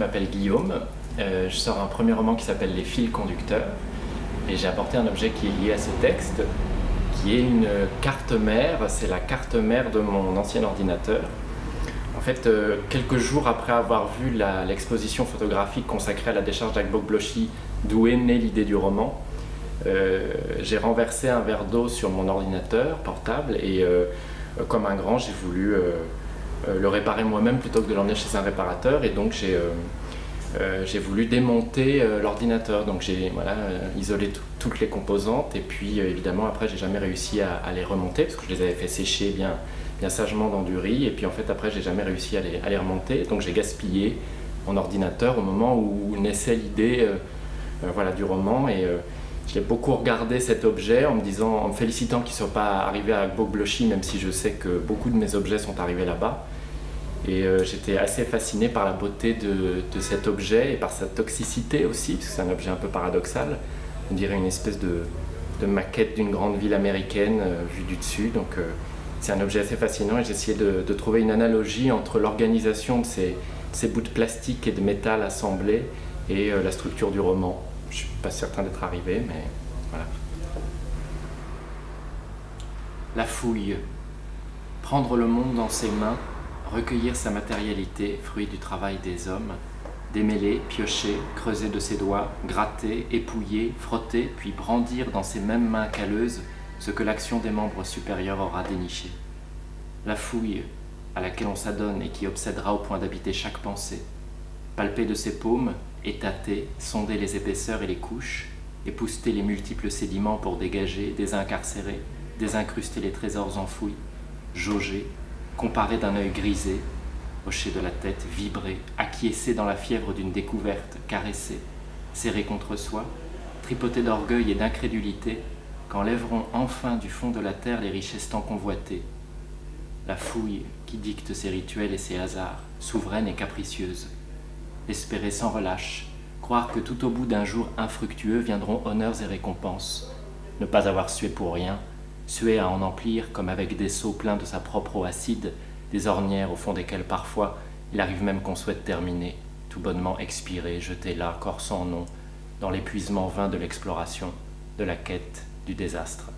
m'appelle Guillaume, je sors un premier roman qui s'appelle Les fils conducteurs et j'ai apporté un objet qui est lié à ce texte, qui est une carte mère, c'est la carte mère de mon ancien ordinateur. En fait, quelques jours après avoir vu l'exposition photographique consacrée à la décharge d'Agbogblochi, d'où est née l'idée du roman, j'ai renversé un verre d'eau sur mon ordinateur portable et comme un grand, j'ai voulu le réparer moi-même plutôt que de l'emmener chez un réparateur, et donc j'ai voulu démonter l'ordinateur. Donc j'ai isolé toutes les composantes, et puis évidemment après j'ai jamais réussi à les remonter parce que je les avais fait sécher bien sagement dans du riz, et puis en fait après j'ai jamais réussi à les remonter. Donc j'ai gaspillé mon ordinateur au moment où naissait l'idée du roman, et j'ai beaucoup regardé cet objet en me félicitant qu'il ne soit pas arrivé à Agbogblochi, même si je sais que beaucoup de mes objets sont arrivés là-bas. Et j'étais assez fasciné par la beauté de cet objet et par sa toxicité aussi, parce que c'est un objet un peu paradoxal. On dirait une espèce de maquette d'une grande ville américaine vue du dessus. Donc c'est un objet assez fascinant, et j'ai essayé de trouver une analogie entre l'organisation de ces bouts de plastique et de métal assemblés et la structure du roman. Je ne suis pas certain d'être arrivé, mais voilà. La fouille. Prendre le monde dans ses mains, recueillir sa matérialité, fruit du travail des hommes, démêler, piocher, creuser de ses doigts, gratter, épouiller, frotter, puis brandir dans ses mêmes mains calleuses ce que l'action des membres supérieurs aura déniché. La fouille à laquelle on s'adonne et qui obsédera au point d'habiter chaque pensée. Palper de ses paumes, étater, sonder les épaisseurs et les couches, épousseter les multiples sédiments pour dégager, désincarcérer, désincruster les trésors enfouis, jauger, comparer d'un œil grisé, hocher de la tête, vibrer, acquiescer dans la fièvre d'une découverte, caresser, serrer contre soi, tripoter d'orgueil et d'incrédulité, qu'enlèveront enfin du fond de la terre les richesses tant convoitées. La fouille qui dicte ses rituels et ses hasards, souveraine et capricieuse. Espérer sans relâche, croire que tout au bout d'un jour infructueux viendront honneurs et récompenses. Ne pas avoir sué pour rien, suer à en emplir comme avec des seaux pleins de sa propre eau acide, des ornières au fond desquelles parfois il arrive même qu'on souhaite terminer, tout bonnement expirer, jeté là, corps sans nom, dans l'épuisement vain de l'exploration, de la quête, du désastre.